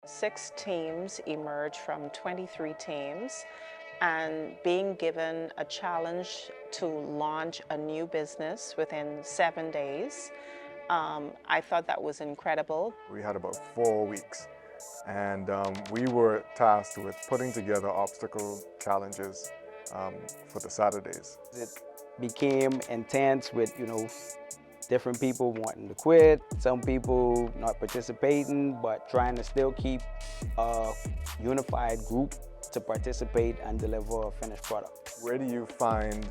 6 teams emerged from 23 teams, and being given a challenge to launch a new business within 7 days, I thought that was incredible. We had about 4 weeks, and we were tasked with putting together obstacle challenges for the Saturdays. It became intense with, different people wanting to quit, some people not participating, but trying to still keep a unified group to participate and deliver a finished product. Where do you find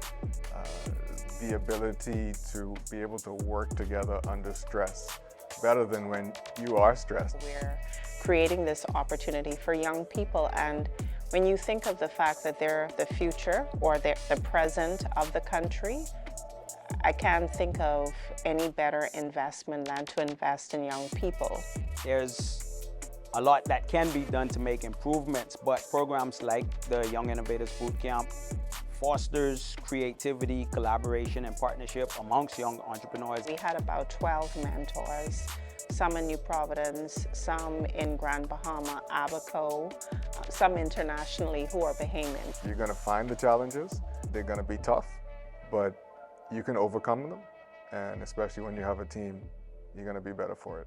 the ability to be able to work together under stress better than when you are stressed? We're creating this opportunity for young people, and when you think of the fact that they're the future or they're the present of the country, I can't think of any better investment than to invest in young people. There's a lot that can be done to make improvements, but programs like the Young Innovators Bootcamp fosters creativity, collaboration, and partnership amongst young entrepreneurs. We had about 12 mentors, some in New Providence, some in Grand Bahama, Abaco, some internationally who are Bahamians. You're going to find the challenges, they're going to be tough, but you can overcome them, and especially when you have a team, you're going to be better for it.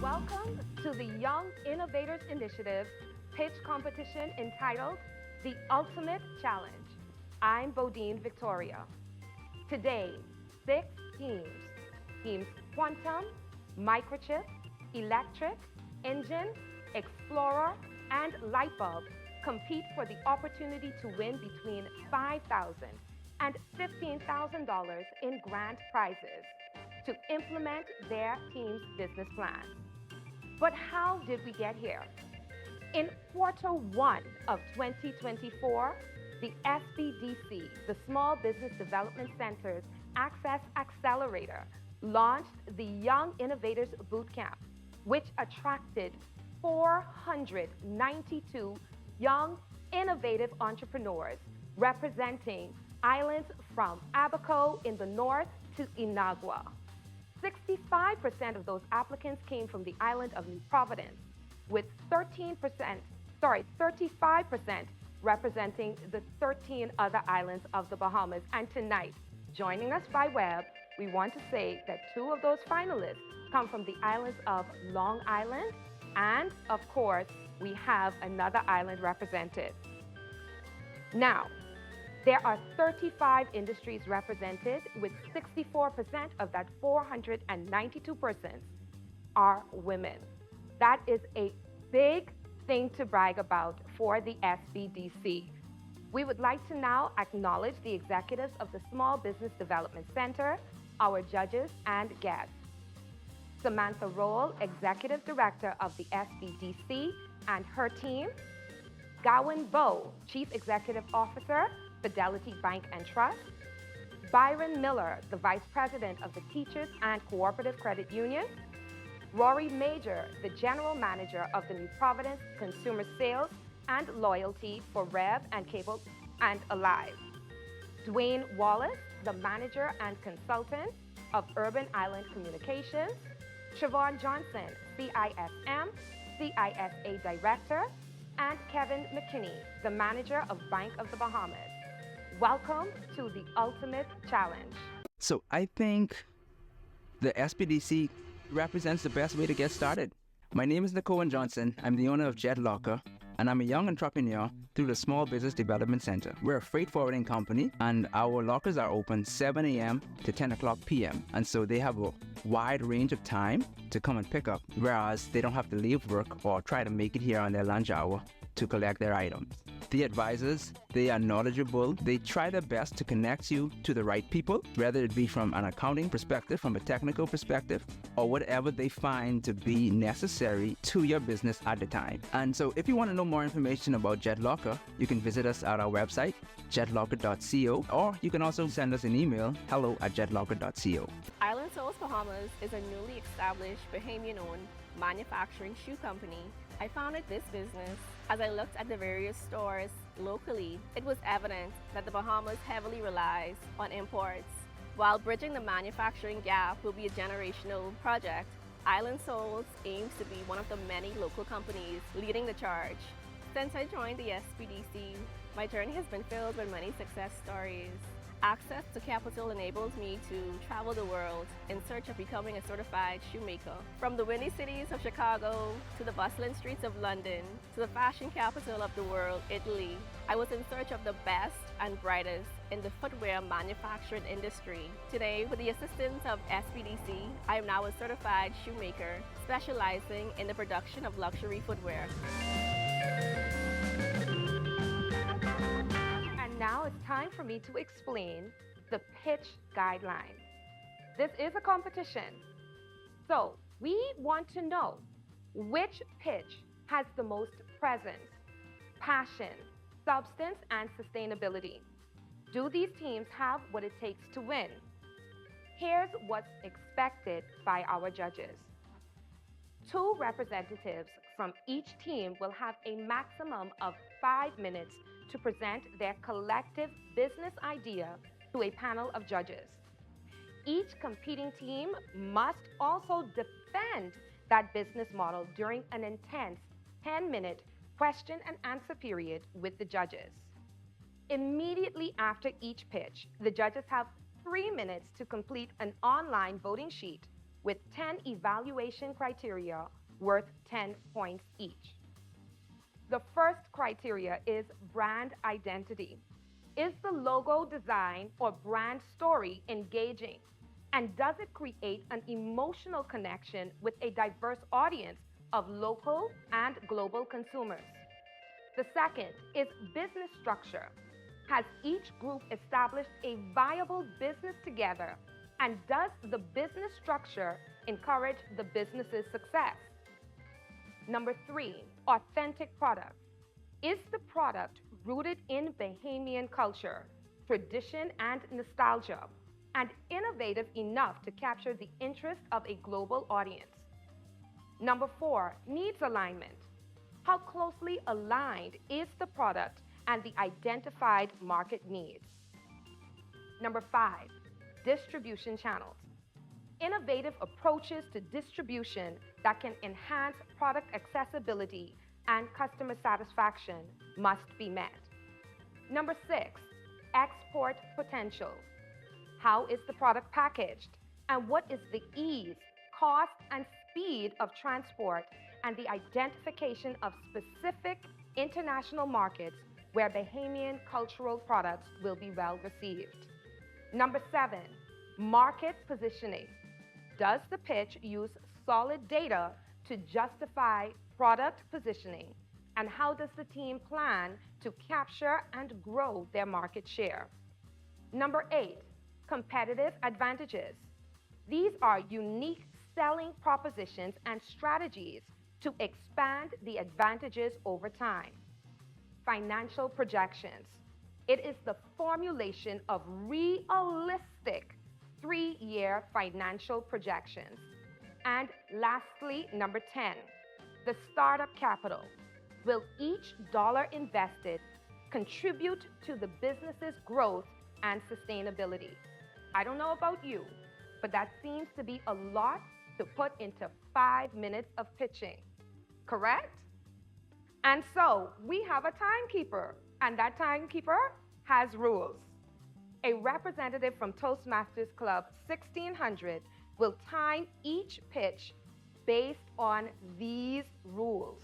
Welcome to the Young Innovators Initiative pitch competition entitled The Ultimate Challenge. I'm Bodine Victoria. Today, 6 teams, Teams Quantum, Microchip, Electric, Engine, Explorer, and Lightbulb compete for the opportunity to win between $5,000 and $15,000 in grand prizes to implement their team's business plan. But how did we get here? In quarter 1 of 2024, the SBDC, the Small Business Development Center's Access Accelerator, launched the Young Innovators Bootcamp, which attracted 492 young, innovative entrepreneurs representing islands from Abaco in the north to Inagua. 65% of those applicants came from the island of New Providence, with 35% representing the 13 other islands of the Bahamas. And tonight, joining us by web, we want to say that 2 of those finalists come from the islands of Long Island, and of course, we have another island represented. Now, there are 35 industries represented, with 64% of that 492 persons are women. That is a big thing to brag about for the SBDC. We would like to now acknowledge the executives of the Small Business Development Center, our judges and guests. Samantha Roll, Executive Director of the SBDC and her team. Gowan Bowe, Chief Executive Officer, Fidelity Bank and Trust. Byron Miller, the Vice President of the Teachers and Cooperative Credit Union. Rory Major, the General Manager of the New Providence Consumer Sales and Loyalty for Rev and Cable and Alive. Dwayne Wallace, the Manager and Consultant of Urban Island Communications. Siobhan Johnson, CISM, CISA Director, and Kevin McKinney, the Manager of Bank of the Bahamas. Welcome to the Ultimate Challenge. So I think the SBDC represents the best way to get started. My name is Nicole Johnson. I'm the owner of Jet Locker, and I'm a young entrepreneur through the Small Business Development Center. We're a freight forwarding company, and our lockers are open 7 a.m. to 10 o'clock p.m. And so they have a wide range of time to come and pick up, whereas they don't have to leave work or try to make it here on their lunch hour to collect their items. The advisors, they are knowledgeable. They try their best to connect you to the right people, whether it be from an accounting perspective, from a technical perspective, or whatever they find to be necessary to your business at the time. And so if you want to know more information about Jet Locker, you can visit us at our website, jetlocker.co, or you can also send us an email, hello@jetlocker.co. Island Souls Bahamas is a newly established Bahamian-owned manufacturing shoe company. I founded this business as I looked at the various stores locally. It was evident that the Bahamas heavily relies on imports, While bridging the manufacturing gap will be a generational project, Island Souls aims to be one of the many local companies leading the charge. Since I joined the SBDC, my journey has been filled with many success stories. Access to capital enables me to travel the world in search of becoming a certified shoemaker. From the windy cities of Chicago to the bustling streets of London to the fashion capital of the world, Italy, I was in search of the best and brightest in the footwear manufacturing industry. Today, with the assistance of SBDC, I am now a certified shoemaker specializing in the production of luxury footwear. Now it's time for me to explain the pitch guidelines. This is a competition, so we want to know which pitch has the most presence, passion, substance, and sustainability. Do these teams have what it takes to win? Here's what's expected by our judges. 2 representatives from each team will have a maximum of 5 minutes to present their collective business idea to a panel of judges. Each competing team must also defend that business model during an intense 10-minute question and answer period with the judges. Immediately after each pitch, the judges have 3 minutes to complete an online voting sheet with 10 evaluation criteria worth 10 points each. The first criteria is brand identity. Is the logo design or brand story engaging? And does it create an emotional connection with a diverse audience of local and global consumers? The second is business structure. Has each group established a viable business together? And does the business structure encourage the business's success? Number 3, authentic product. Is the product rooted in Bahamian culture, tradition, and nostalgia, and innovative enough to capture the interest of a global audience? Number 4, needs alignment. How closely aligned is the product and the identified market needs? Number 5, distribution channels. Innovative approaches to distribution that can enhance product accessibility and customer satisfaction must be met. Number 6, export potential. How is the product packaged? And what is the ease, cost, and speed of transport and the identification of specific international markets where Bahamian cultural products will be well received? Number 7, market positioning. Does the pitch use solid data to justify product positioning? And how does the team plan to capture and grow their market share? Number 8, competitive advantages. These are unique selling propositions and strategies to expand the advantages over time. Financial projections. It is the formulation of realistic 3-year financial projections. And lastly, number 10, the startup capital. Will each dollar invested contribute to the business's growth and sustainability? I don't know about you, but that seems to be a lot to put into 5 minutes of pitching, correct? And so we have a timekeeper, and that timekeeper has rules. A representative from Toastmasters Club 1600 will time each pitch based on these rules.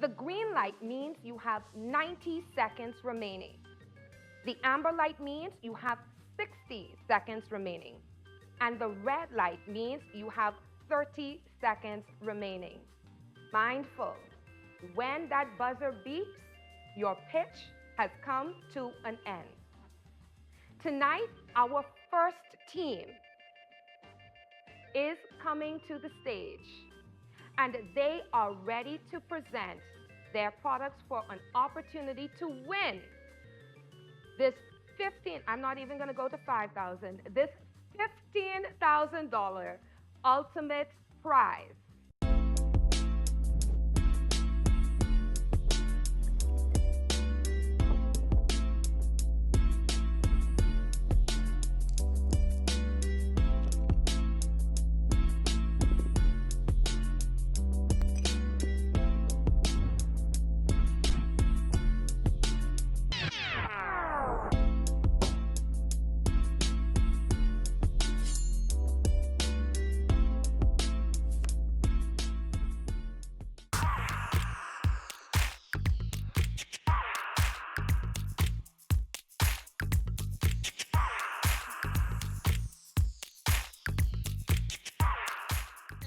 The green light means you have 90 seconds remaining. The amber light means you have 60 seconds remaining. And the red light means you have 30 seconds remaining. Mindful, when that buzzer beeps, your pitch has come to an end. Tonight, our first team is coming to the stage, and they are ready to present their products for an opportunity to win this I'm not even going to go to $5,000, this $15,000 ultimate prize.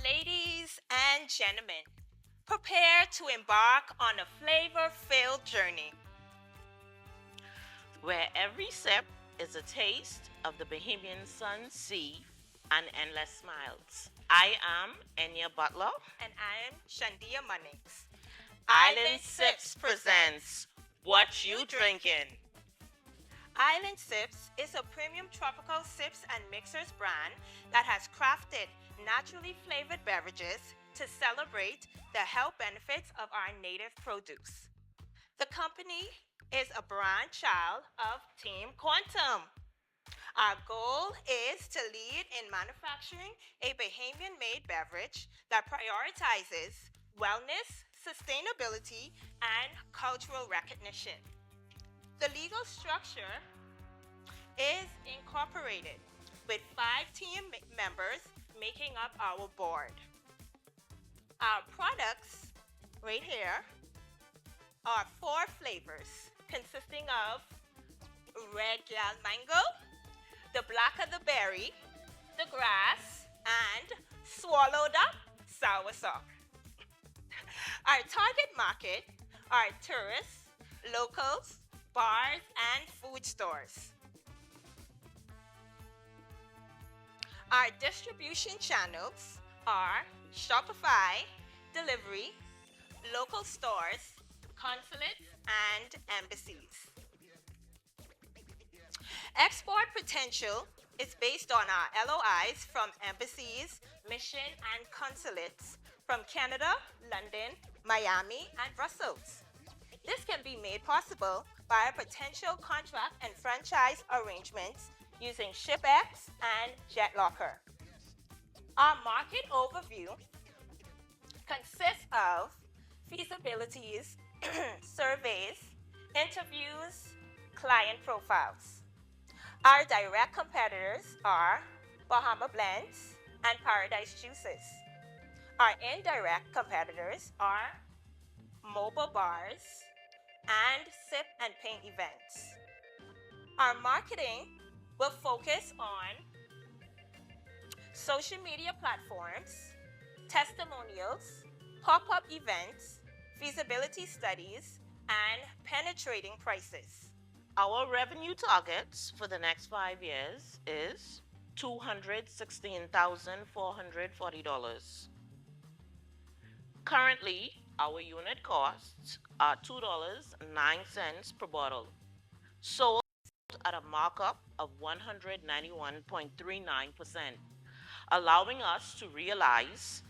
Ladies and gentlemen, prepare to embark on a flavor-filled journey where every sip is a taste of the Bahamian sun, sea, and endless smiles. I am Enya Butler. And I am Shandia Munnings. Island Sips presents What You Drinking? Island Sips is a premium tropical sips and mixers brand that has crafted naturally flavored beverages to celebrate the health benefits of our native produce. The company is a brainchild of Team Quantum. Our goal is to lead in manufacturing a Bahamian-made beverage that prioritizes wellness, sustainability, and cultural recognition. The legal structure is incorporated with 5 team members making up our board. Our products right here are 4 flavors consisting of red gal mango, the black of the berry, the grass, and swallowed up soursop. Our target market are tourists, locals, bars, and food stores. Our distribution channels are Shopify, delivery, local stores, consulates, and embassies. Export potential is based on our LOIs from embassies, mission, and consulates from Canada, London, Miami, and Brussels. This can be made possible by a potential contract and franchise arrangements using ShipX and JetLocker. Our market overview consists of feasibilities, surveys, interviews, client profiles. Our direct competitors are Bahama Blends and Paradise Juices. Our indirect competitors are mobile bars and sip and paint events. Our marketing will focus on social media platforms, testimonials, pop-up events, feasibility studies, and penetrating prices. Our revenue targets for the next 5 years is $216,440. Currently, our unit costs are $2.09 per bottle, sold at a markup of 191.39%, allowing us to realize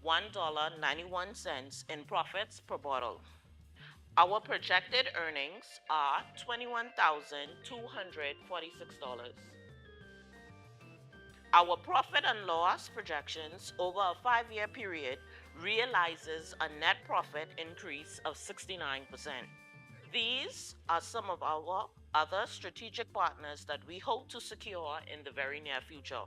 $1.91 in profits per bottle. Our projected earnings are $21,246. Our profit and loss projections over a 5-year period realizes a net profit increase of 69%. These are some of our other strategic partners that we hope to secure in the very near future.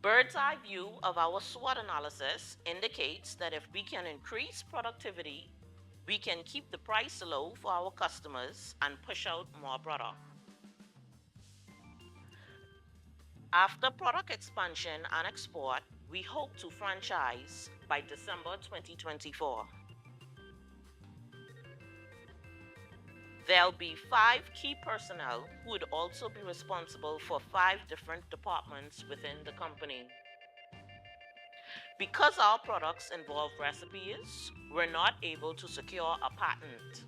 Bird's eye view of our SWOT analysis indicates that if we can increase productivity, we can keep the price low for our customers and push out more product. After product expansion and export, we hope to franchise by December 2024. There'll be 5 key personnel who would also be responsible for 5 different departments within the company. Because our products involve recipes, we're not able to secure a patent,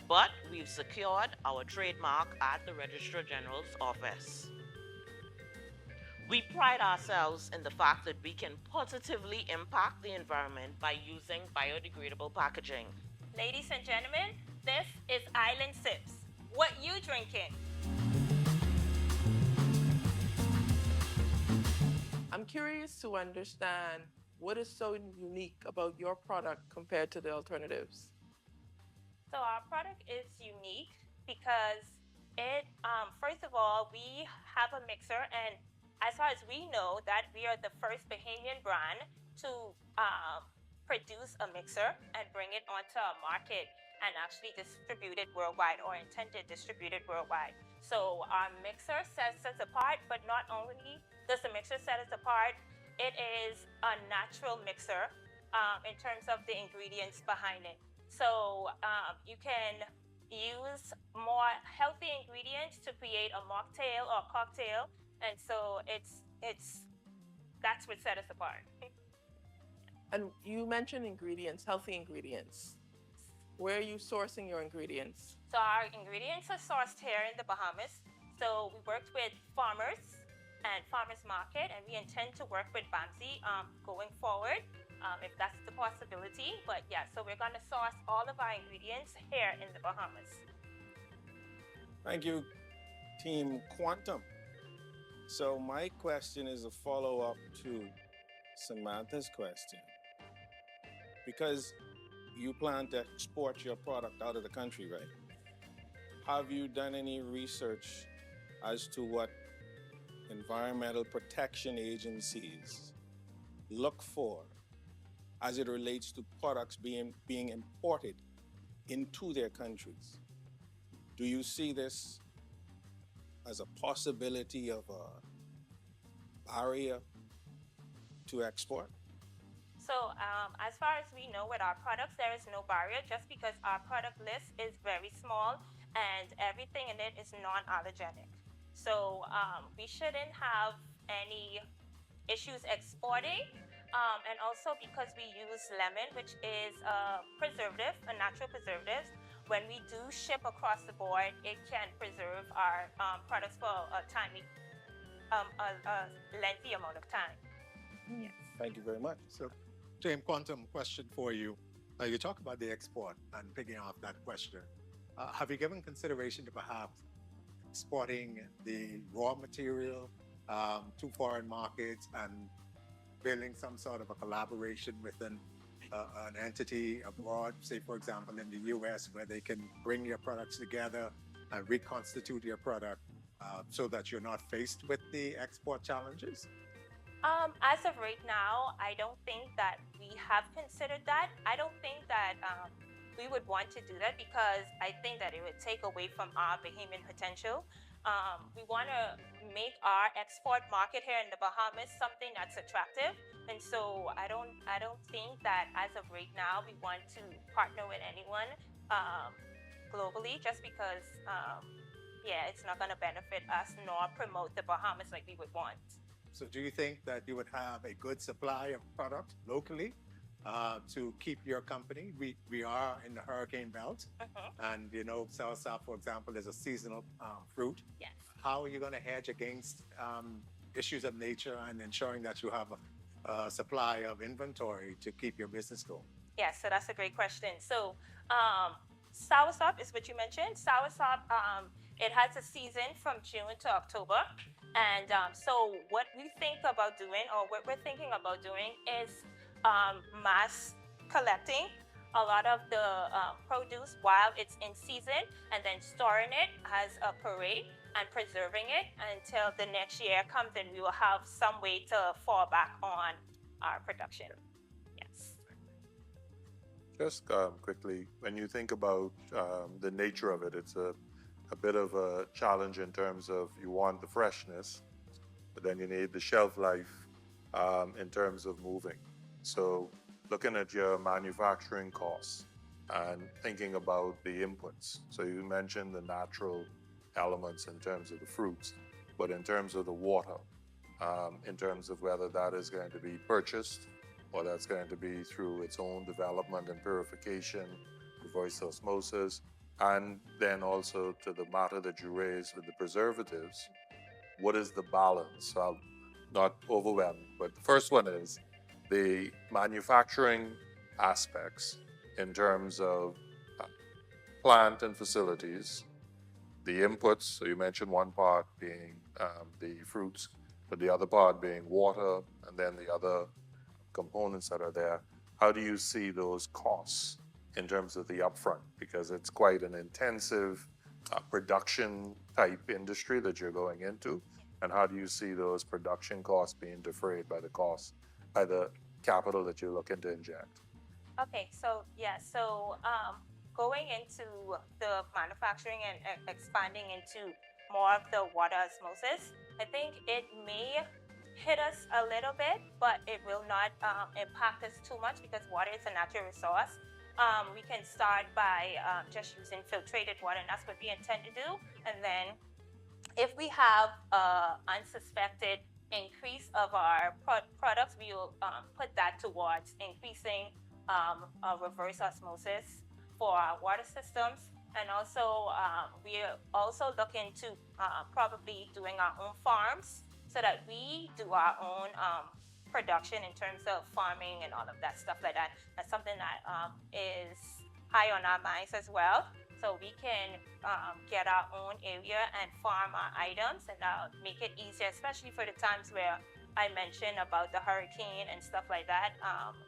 but we've secured our trademark at the Registrar General's office. We pride ourselves in the fact that we can positively impact the environment by using biodegradable packaging. Ladies and gentlemen, this is Island Sips. What you drinking? I'm curious to understand what is so unique about your product compared to the alternatives. So our product is unique because first of all, we have a mixer, and as far as we know, that we are the first Bahamian brand to produce a mixer and bring it onto a market and actually distribute it worldwide, or intend to distribute it worldwide. So our mixer sets us apart, but not only does the mixer set us apart, it is a natural mixer in terms of the ingredients behind it. So you can use more healthy ingredients to create a mocktail or cocktail, and so that's what set us apart. And you mentioned ingredients, healthy ingredients. Where are you sourcing your ingredients? So our ingredients are sourced here in the Bahamas. So we worked with farmers and farmers market, and we intend to work with BAMSI going forward, if that's the possibility. But yeah, so we're going to source all of our ingredients here in the Bahamas. Thank you, Team Quantum. So my question is a follow-up to Samantha's question. Because you plan to export your product out of the country, right? Have you done any research as to what environmental protection agencies look for as it relates to products being imported into their countries? Do you see this as a possibility of a barrier to export? So as far as we know with our products, there is no barrier just because our product list is very small and everything in it is non-allergenic. So we shouldn't have any issues exporting. And also because we use lemon, which is a preservative, a natural preservative, when we do ship across the board, it can preserve our products for a lengthy amount of time. Yes. Thank you very much. So, James, Quantum, question for you. You talk about the export, and picking off that question, have you given consideration to perhaps exporting the raw material to foreign markets and building some sort of a collaboration with an entity abroad, say, for example, in the US, where they can bring your products together and reconstitute your product so that you're not faced with the export challenges? As of right now, I don't think that we have considered that. I don't think that we would want to do that because I think that it would take away from our Bahamian potential. We want to make our export market here in the Bahamas something that's attractive, and so I don't think that as of right now we want to partner with anyone globally, just because yeah, it's not going to benefit us nor promote the Bahamas like we would want. So do you think that you would have a good supply of product locally to keep your company? We are in the hurricane belt, and you know, soursop, for example, is a seasonal fruit. Yes. How are you going to hedge against issues of nature and ensuring that you have a supply of inventory to keep your business going? Yes, so that's a great question. So soursop is what you mentioned. Soursop, it has a season from June to October. And so what we think about doing, or what we're thinking about doing, is mass collecting a lot of the produce while it's in season, and then storing it as a parade and preserving it until the next year comes, and we will have some way to fall back on our production. Yes. Just quickly, when you think about the nature of it, it's a bit of a challenge in terms of you want the freshness, but then you need the shelf life in terms of moving. So looking at your manufacturing costs and thinking about the inputs. So you mentioned the natural elements in terms of the fruits, but in terms of the water, in terms of whether that is going to be purchased or that's going to be through its own development and purification, reverse osmosis, and then also to the matter that you raised with the preservatives, what is the balance? So I'll not overwhelm, but the first one is the manufacturing aspects in terms of plant and facilities, the inputs. So you mentioned one part being the fruits, but the other part being water, and then the other components that are there. How do you see those costs in terms of the upfront? Because it's quite an intensive production type industry that you're going into. And how do you see those production costs being defrayed by the cost, by the capital that you're looking to inject? Okay, so yeah, so going into the manufacturing and expanding into more of the water osmosis. I think it may hit us a little bit, but it will not impact us too much because water is a natural resource. We can start by just using filtrated water, and that's what we intend to do. And then if we have unsuspected increase of our products, we will put that towards increasing reverse osmosis for our water systems. And also, we are also looking to probably doing our own farms so that we do our own production in terms of farming and all of that stuff like that. That's something that is high on our minds as well. So we can get our own area and farm our items, and that'll make it easier, especially for the times where I mentioned about the hurricane and stuff like that.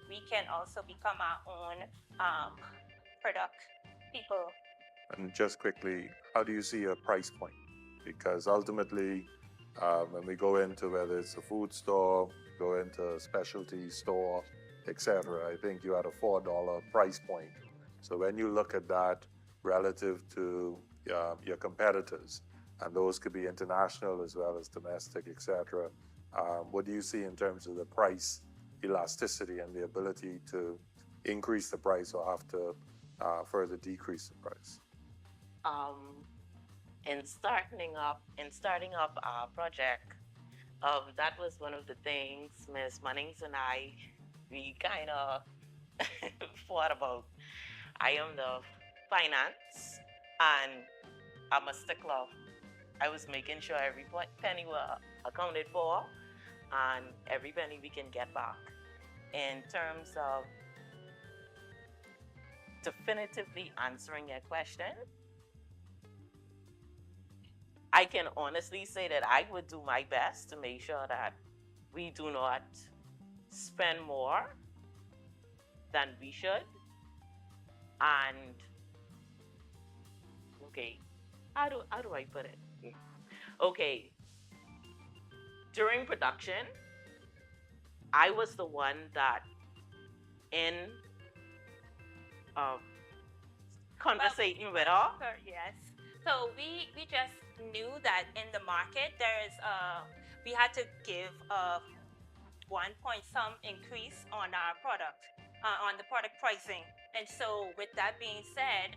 We can also become our own product people. And just quickly, how do you see a price point? Because ultimately, when we go into whether it's a food store, go into a specialty store, etc., I think you had a $4 price point. So when you look at that relative to your competitors, and those could be international as well as domestic, etc., what do you see in terms of the price elasticity and the ability to increase the price or have to further decrease the price? In starting up our project, that was one of the things Ms. Munnings and we kind of thought about. I am the finance, and I'm a stickler. I was making sure every penny were accounted for, and every penny we can get back. In terms of definitively answering your question, I can honestly say that I would do my best to make sure that we do not spend more than we should. And okay, how do I put it? Okay, during production, I was the one that in conversating with her. Yes. So we just knew that in the market we had to give a 1 point some increase on our product, on the product pricing. And so with that being said,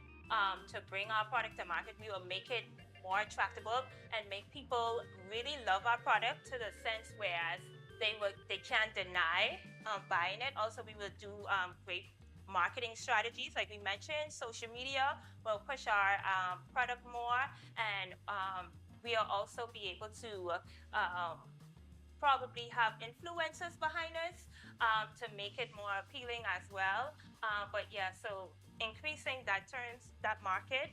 to bring our product to market, we will make it more attractable and make people really love our product to the sense whereas they can't deny buying it. Also, we will do great marketing strategies, like we mentioned. Social media will push our product more, and we'll also be able to probably have influencers behind us to make it more appealing as well. But yeah, so increasing that market.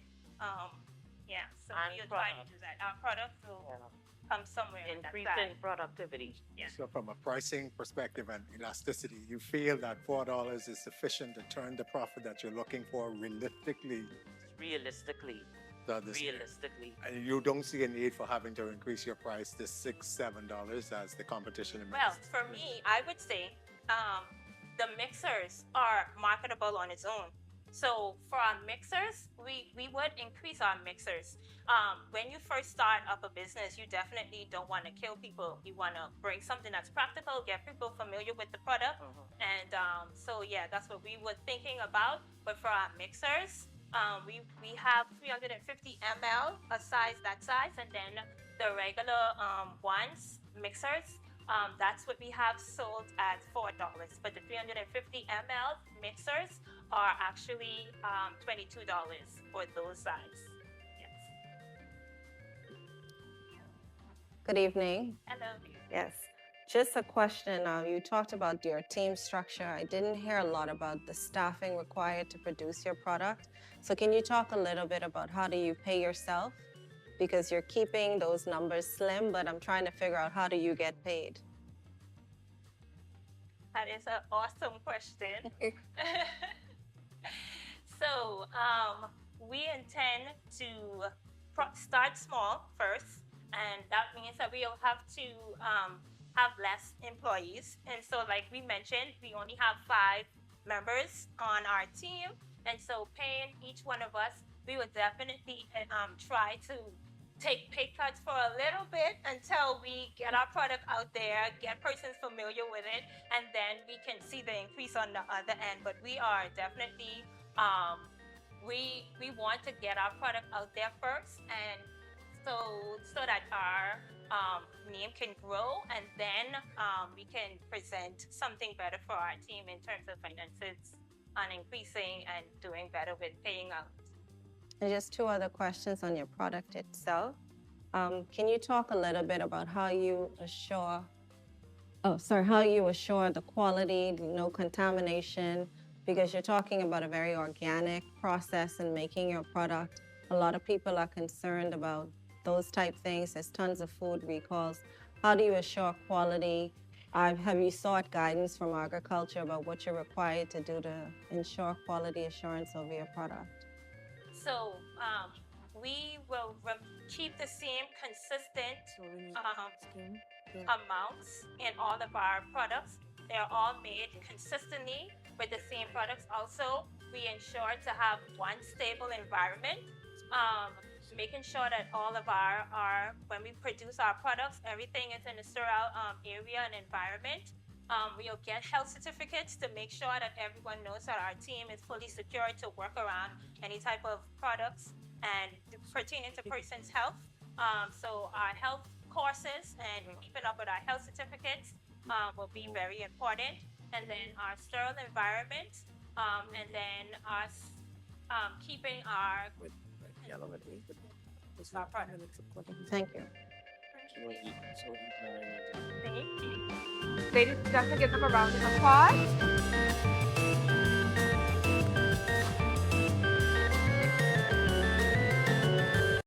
So we'll try to do that. Our product will come somewhere. Increasing productivity. Yeah. So from a pricing perspective and elasticity, you feel that $4 is sufficient to turn the profit that you're looking for realistically? Realistically. And you don't see a need for having to increase your price to $6, $7 as the competition. Well, for me, I would say the mixers are marketable on its own. So for our mixers, we would increase our mixers. When you first start up a business, you definitely don't want to kill people. You want to bring something that's practical, get people familiar with the product. And so yeah, that's what we were thinking about. But for our mixers, we have 350 ml, that size, and then the regular mixers, that's what we have sold at $4. But the 350 ml mixers are actually $22 for those size. Yes. Good evening. Hello. Yes. Just a question. You talked about your team structure. I didn't hear a lot about the staffing required to produce your product. So can you talk a little bit about how do you pay yourself? Because you're keeping those numbers slim, but I'm trying to figure out how do you get paid? That is an awesome question. So we intend to start small first, and that means that we'll have to have less employees. And so like we mentioned, we only have 5 members on our team, and so paying each one of us, we would definitely try to take pay cuts for a little bit until we get our product out there, get persons familiar with it, and then we can see the increase on the other end. But we are definitely, we want to get our product out there first, and so that our name can grow, and then we can present something better for our team in terms of finances and increasing and doing better with paying out. And just two other questions on your product itself. Can you talk a little bit about how you assure the quality, no contamination, because you're talking about a very organic process in making your product. A lot of people are concerned about those type things. There's tons of food recalls. How do you assure quality? Have you sought guidance from agriculture about what you're required to do to ensure quality assurance of your product? So we will keep the same consistent amounts in all of our products. They're all made consistently with the same products. Also, we ensure to have one stable environment, making sure that all of when we produce our products, everything is in a sterile area and environment. We'll get health certificates to make sure that everyone knows that our team is fully secured to work around any type of products and pertaining to person's health. So our health courses and keeping up with our health certificates will be very important. And then our sterile environment, and then us keeping our product. Thank you. Ladies and gentlemen, give them a round of applause.